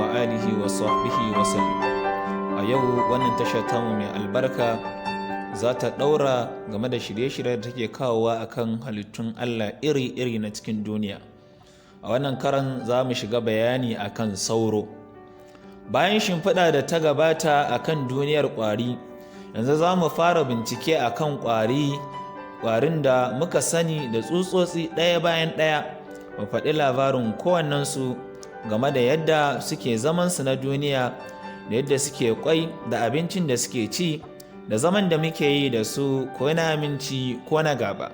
wa alihi wa sahbihi wa sallam. A yau wannan tashar tamu mai albarka za ta ɗaura game da shirye-shirye da take kawowa akan halittun Allah iri-iri na cikin duniya. A wannan karan za mu shiga bayani akan sauro. Bayan shimfiɗa da ta gabata akan duniyar ƙwari, yanzu za mu fara bincike akan ƙwarin da muka sani da tsutsotsi ɗaya bayan ɗaya, mu faɗi labarin kowannensu game da yadda suke zamansu na duniya, da yadda suke kwai, da abincin da suke ci, da zaman da muke yi da su, ko na aminci ko na gaba.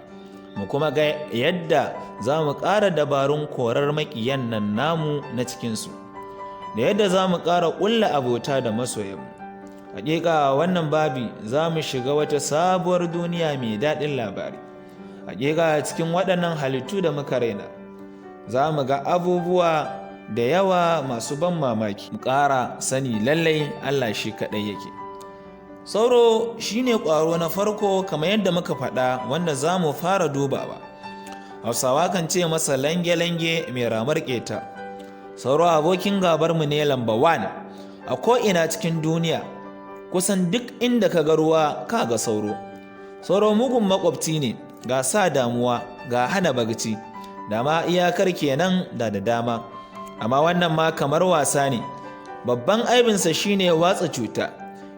Mu kuma ga yadda za mu ƙara dabarun korar maƙiyan nan namu na cikinsu, da yadda za mu ƙara ƙulla abota da masoyanmu. Hakika wannan babi za mu shiga wata sabuwar duniya mai daɗin labari. Hakika cikin waɗannan halittu da muka raina, za mu ga abubuwa da yawa masu ban mamaki. Mu ƙara sani lallai Allah shi kaɗai yake. Sauro shine ƙwaro na farko kamar yadda muka faɗa, wanda za mu fara dubawa. Hausawa kan ce masa lange-lange mai ramar ƙeta. Sauro abokin gabarmu ne lamba 1 a ko'ina cikin duniya. Kusan duk inda ka ga ruwa ka ga sauro. Sauro mugun makwabci ne, ga sa damuwa, ga hana barci, da ma iyakar kenan da dama. Amma wannan ma kamar wasa ne. Babban aibinsa shine watsa cuta.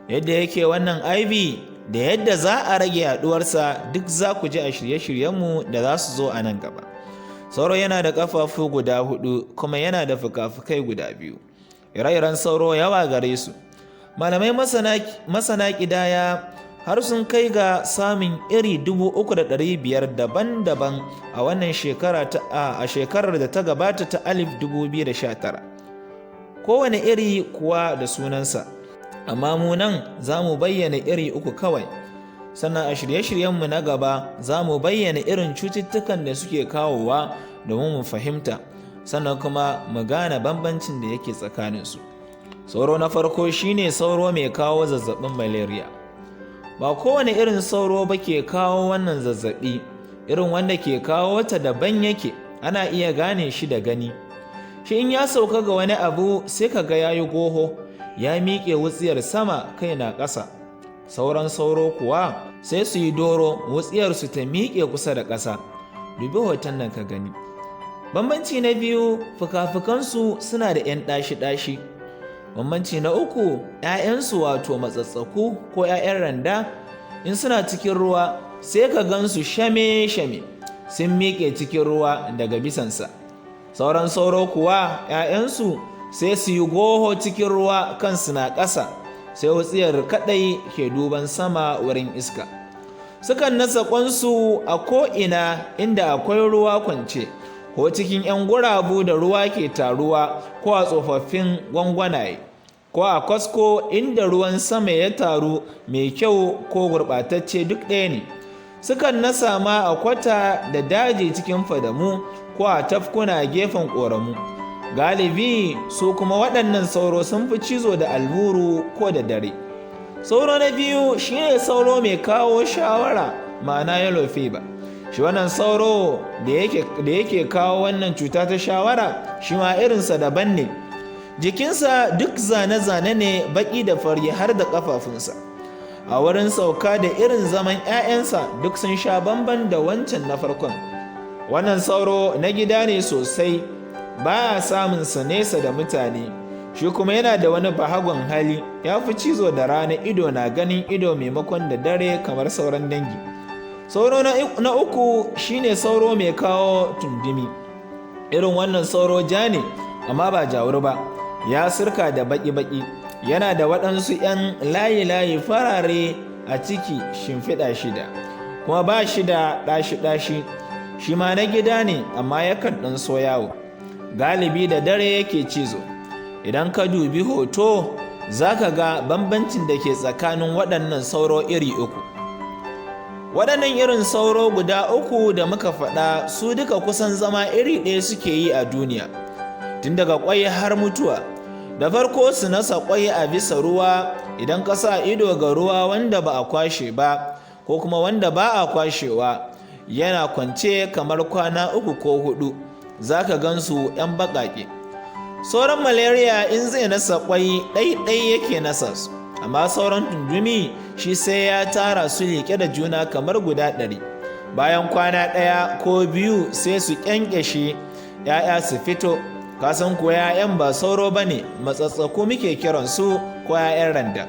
Yadda yake wannan aibi da yadda za a rage yaduwarsa duk za ku ji a shirye-shiryenmu da za su zo a nan gaba. Sauro yana da ƙafafu guda 4 kuma yana da fuka-fukai guda 2. Ire-iren sauro yawa gare su. Malamai masana ƙidaya har sun kai ga samun iri 3,500 daban-daban a wannan shekarar da ta gabata ta 2019. Kowane iri kuwa da sunansa, amma mu nan za mu bayyana iri 3 kawai. Sannan a shirye-shiryenmu na gaba za mu bayyana irin cututtukan da suke kawowa domin mu fahimta, sannan kuma mu gane bambancin da yake tsakaninsu. Sauro na farko shine sauro mai kawo zazzabin malaria. Ba kowane irin sauro ba ke kawo wannan zazzabi. Irin wanda ke kawo ta daban yake, ana iya gane shi da gani. Shi in ya sauka ga wani abu sai ka ga yayi goho, ya miƙe wutsiyar sama kai na ƙasa. Sauran sauro kuwa sai su yi doro, wutsiyar su ta miƙe kusa da ƙasa. Dubi hoton nan ka gani. Bambanci na biyu, fuka-fukansu suna da 'yan ɗashi-ɗashi. Bambanci na uku, 'ya'yansu wato matsatsaku ko 'ya'yan randa, in suna cikin ruwa sai ka gansu shame-shame sun miƙe cikin ruwa daga bisansa. Sauran sauro kuwa 'ya'yansu sai su yi goho cikin ruwa kansu na ƙasa, sai wutsiyar kaɗai ke duban sama wurin iska. Sukan nasa ƙwansu a ko'ina inda akwai ruwa kwance, ko cikin 'yan gurabu da ruwa ke taruwa, ko a tsofaffin gwangwanaye, ko a kwasko inda ruwan sama ya taru mai kyau ko gurɓatacce duk ɗaya ne. Sukan nasa ma a kwata da daji cikin fadamu, ko a tafkuna gefen ƙoramu. Galibi su kuma waɗannan sauro sun fi cizo da almuru ko da dare. Sauro na biyu shine sauro mai kawo shawara, ma'ana yellow fever. Shi wannan sauro da yake kawo wannan cuta ta shawara, shi ma irinsa daban ne. Jikinsa duk zane-zane ne, baki da fari har da ƙafafunsa. A wurin sauka da irin zaman 'ya'yansa duk sun sha bamban da wancan na farkon. Wannan sauro na gida ne sosai, ba a samunsa nesa da mutane. Shi kuma yana da wani bahagon hali, ya fi cizo da rana, ido na ganin ido maimakon da dare kamar sauran dangi. Sauro na uku shine sauro mai kawo tundumi. Irin wannan sauro ja ne, amma ba jawur ba, ya sirka da baki-baki, yana da waɗansu 'yan layi-layi farare a ciki, shimfiɗa shida, kuma ba shi da ɗashi-ɗashi. Shi ma na gida ne, amma yakan ɗan so yawo. Galibi da dare yake cizo. Idan ka dubi hoto za ka ga bambancin da ke tsakanin waɗannan sauro iri 3. Waɗannan irin sauro guda 3 da muka faɗa su duka kusan zama iri ɗaya suke yi a duniya, tun daga ƙwai har mutuwa. Da farko su nasa ƙwai a bisa ruwa. Idan ka sa ido ga ruwa wanda ba a kwashe ba, ko kuma wanda ba a kwashewa, yana kwance kamar kwana 3 ko 4, za ka gansu 'yan baƙaƙe. sauran malaria in zai nasa kwai ɗaiɗai yake nasa su, amma sauran tundumi shi sai ya tara su liƙe da juna kamar guda 100. Bayan kwana 1 ko 2 sai su ƙyanƙyashe 'ya'ya su fito. Kasan ko 'ya'yan ba sauro ba ne, matsatsaku muke kiransu ko 'ya'yan randa.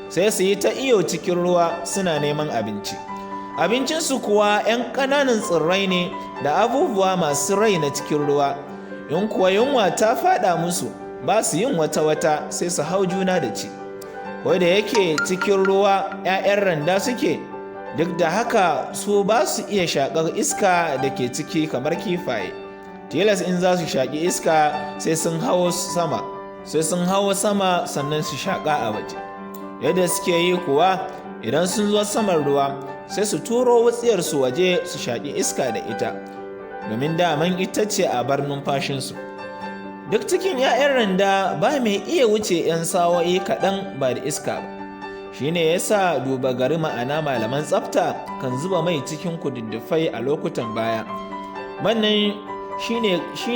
Sai su yi ta iyo cikin ruwa suna neman abinci. Abincinsu kuwa 'yan ƙananan tsirrai ne da abubuwa masu rai na cikin ruwa. In kuwa yunwa ta faɗa musu, ba su yin wata-wata sai su hau juna da ci. Ko da yake cikin ruwa 'ya'yan randa suke, duk da haka su ba su iya shaƙar iska da ke ciki kamar kifaye. Tilas in za su shaƙi iska sai sun hawo sama sannan su shaƙa a waje. Yadda suke yi kuwa, idan sun zo saman ruwa sai su turo wutsiyarsu waje su shaƙi iska da ita, domin daman ita ce a bar numfashinsu. Duk cikin 'ya'yan randa ba mai iya wuce 'yan sa'o'i kaɗan ba da iska ba. Shi ne ya sa duba gari ma'ana malaman tsafta kan zuba mai cikin kududdufai a lokutan baya. Wannan shi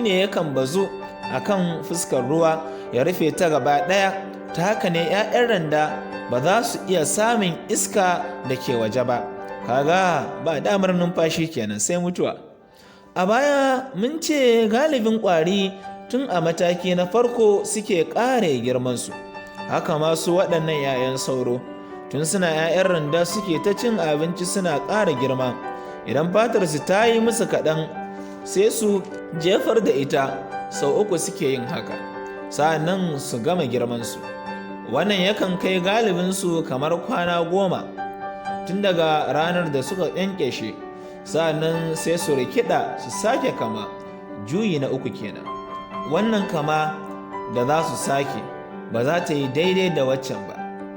ne yakan bazu a kan fuskar ruwa ya rufe ta gaba ɗaya, ta haka ne 'ya'yan randa ba za su iya samun iska da ke waje ba. Kaga ba damar numfashi kenan sai mutuwa. A baya mun ce galibin ƙwari tun a mataki na farko suke ƙare girmansu. Haka masu waɗannan 'ya'yan sauro tun suna 'ya'yan randa suke ta cin abinci suna ƙara girma. Idan fatarsu ta yi musu kaɗan sai su jefar da ita, sau 3 suke yin haka, sa'annan su gama girmansu. Wannan yakan kai galibinsu kamar kwana 10 tun daga ranar da suka ƙyanƙyashe, sa'annan sai su rikida su sake kama, juyi na 3 kenan. Wannan kama da za su sake ba za ta yi daidai da waccan ba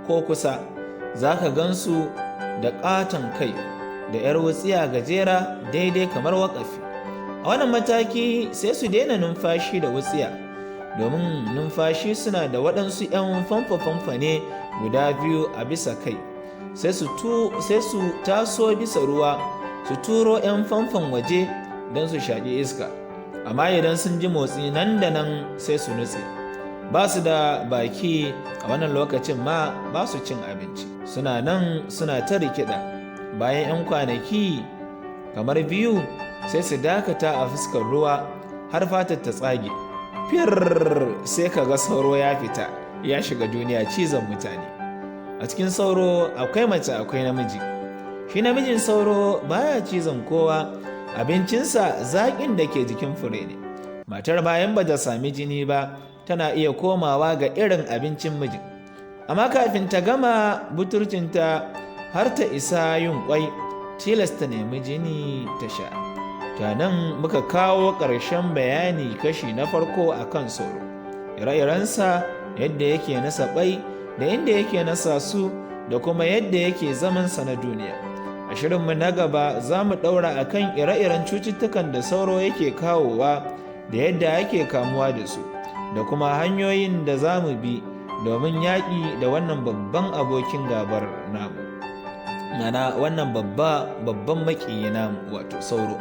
ko kusa. Za ka gansu da ƙaton kai da 'yar wutsiya gajera daidai kamar waƙafi. A wannan mataki sai su daina numfashi da wutsiya, domin numfashi suna da waɗansu 'yan famfa-famfa ne guda 2 a bisa kai. Sai su taso bisa ruwa su turo 'yan famfan waje don su shaƙi iska, amma idan sun ji motsi nan da nan sai su nutse. Ba su da baki a wannan lokacin ma ba su cin abinci, suna nan suna ta rikida. Bayan 'yan kwanaki kamar 2 sai su dakata a fuskar ruwa har fatar ta tsage. Fir sai ka ga sauro ya fita ya shiga duniya cizon mutane. A cikin sauro akwai mace akwai namiji. Shi namijin sauro baya cizon kowa, abincinsa zaƙin da ke jikin fure ne. Matar bayan ba ta sami jini ba tana iya komawa ga irin abincin mijin, amma kafin ta gama buturcinta har ta isa yin kwai, tilasta nemi jini ta sha. Ta nan muka kawo ƙarshen bayani kashi na farko a kan sauro, ire-irensa, yadda yake nasa ƙwai da inda yake nasa su, da kuma yadda yake zamansa na duniya. A shirinmu na gaba za mu ɗaura a kan ire-iren cututtukan da sauro yake kawowa da yadda ake kamuwa da su, da kuma hanyoyin da za mu bi domin yaƙi da wannan babban abokin gabar namu, mana wannan babban maƙiyi namu wato sauro.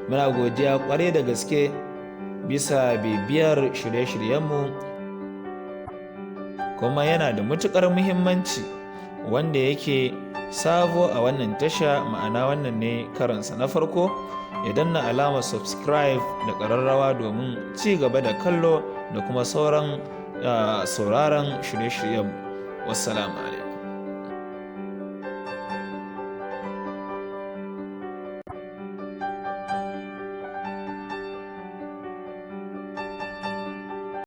Muna godiya ƙwarai da gaske bisa bibiyar shirye-shiryenmu, kuma yana da matuƙar muhimmanci wanda yake sabo a wannan tasha, ma'ana wannan ne karansa na farko, ya danna alamar subscribe da ƙararrawa domin ci gaba da kallo da kuma sauraron shirye-shiryen. Wassalamu alaikum.